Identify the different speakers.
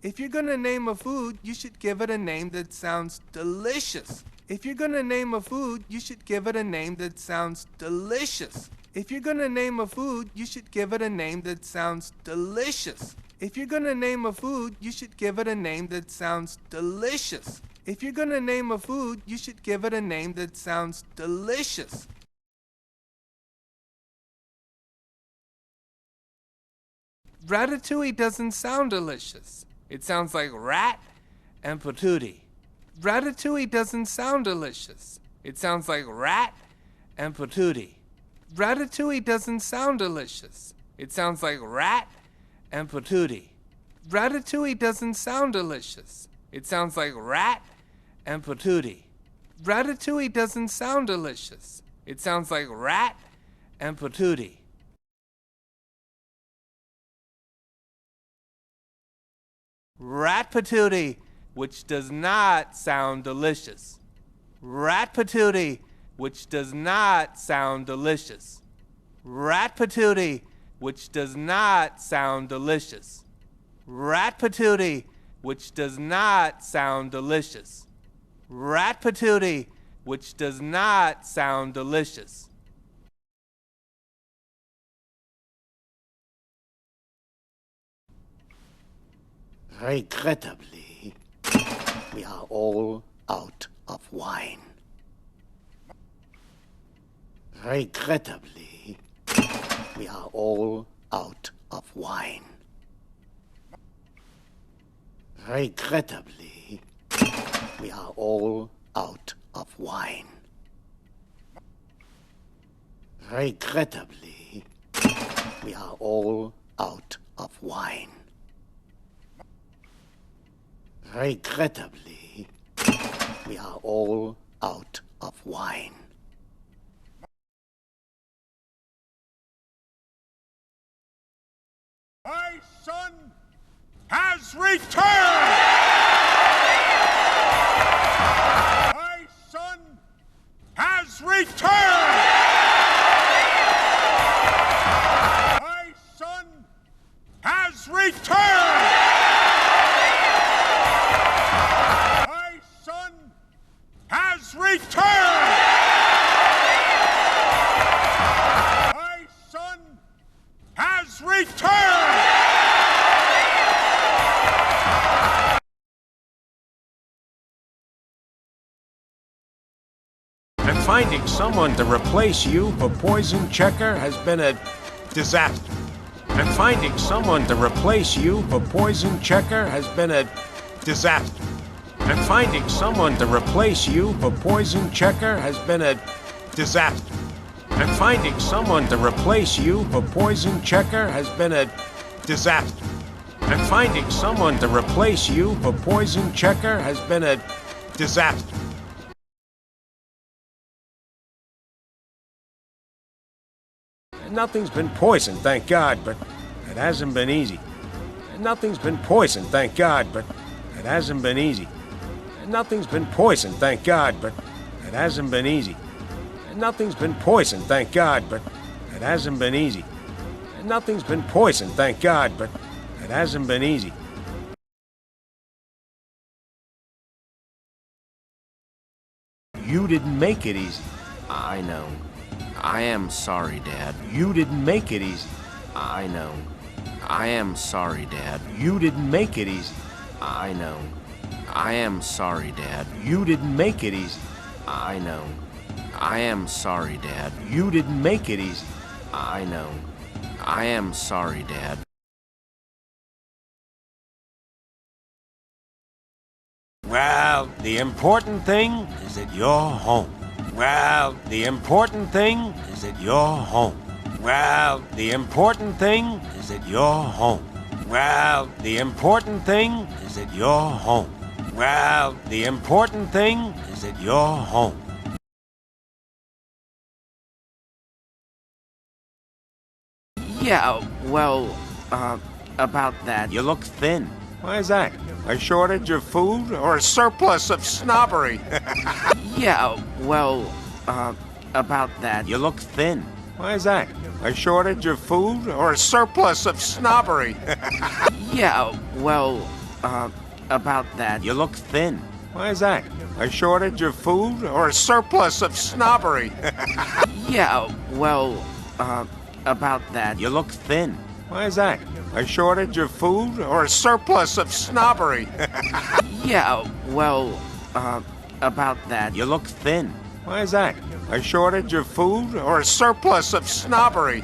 Speaker 1: If you're gonna name a food, you should give it a name that sounds delicious. If you're gonna name a food, you should give it a name that sounds delicious. If you're gonna name a food, you should give it a name that sounds delicious. If you're gonna name a food, you should give it a name that sounds delicious. If you're gonna name a food, you should give it a name that sounds delicious. Ratatouille doesn't sound delicious. It sounds like rat and patootie. Ratatouille doesn't sound delicious. It sounds like rat and patootie. Ratatouille doesn't sound delicious. It sounds like rat and patootie. Ratatouille doesn't sound delicious. It sounds like rat and patootie. Ratatouille doesn't sound delicious. It sounds like rat and patootie. Rat patootie, which does not sound delicious. Rat patootie, which does not sound delicious. Rat patootie, which does not sound delicious. Rat patootie, which does not sound delicious. Rat patootie, which does not sound delicious.
Speaker 2: Regrettably, we are all out of wine. Regrettably, we are all out of wine. Regrettably, we are all out of wine. Regrettably, we are all out of wine. Regrettably, we are all out of wine.
Speaker 3: My son has returned! My son has returned! My son has returned! My son has returned! My son has returned!
Speaker 4: And finding someone to replace you for poison checker has been a disaster. And finding someone to replace you for poison checker has been a disaster. And finding someone to replace you for poison checker has been a disaster. And finding someone to replace you for poison checker has been a disaster. And finding someone to replace you for poison checker has been a disaster. Nothing's been poisoned, thank God, but it hasn't been easy. Nothing's been poisoned, thank God, but it hasn't been easy. Nothing's been poisoned, thank God, but it hasn't been easy. Nothing's been poisoned, thank God, but it hasn't been easy. Nothing's been poisoned, thank God, but it hasn't been easy. You didn't make it easy.
Speaker 5: I know. I am sorry, Dad.
Speaker 4: You didn't make it easy.
Speaker 5: I know. I am sorry, Dad.
Speaker 4: You didn't make it easy.
Speaker 5: I know. I am sorry, Dad.
Speaker 4: You didn't make it easy.
Speaker 5: I know. I am sorry, Dad.
Speaker 4: You didn't make it easy.
Speaker 5: I know. I am sorry, Dad.
Speaker 4: Well, the important thing is that you're home. Well, the important thing is that you're home. Well, the important thing is that you're home. Well, the important thing is that you're home. Well, the important thing is that you're home.
Speaker 5: Yeah, well, about that.
Speaker 4: You look thin. Why is that? A shortage of food or a surplus of snobbery?
Speaker 5: Yeah, well, about that.
Speaker 4: You look thin. Why is that? A shortage of food or a surplus of snobbery?
Speaker 5: Yeah, well, about that.
Speaker 4: You look thin. Why is that? A shortage of food or a surplus of snobbery?
Speaker 5: Yeah, well, about that.
Speaker 4: You look thin. Why is that? A shortage of food or a surplus of snobbery?
Speaker 5: Yeah, well, about that.
Speaker 4: You look thin. Why is that? A shortage of food or a surplus of snobbery?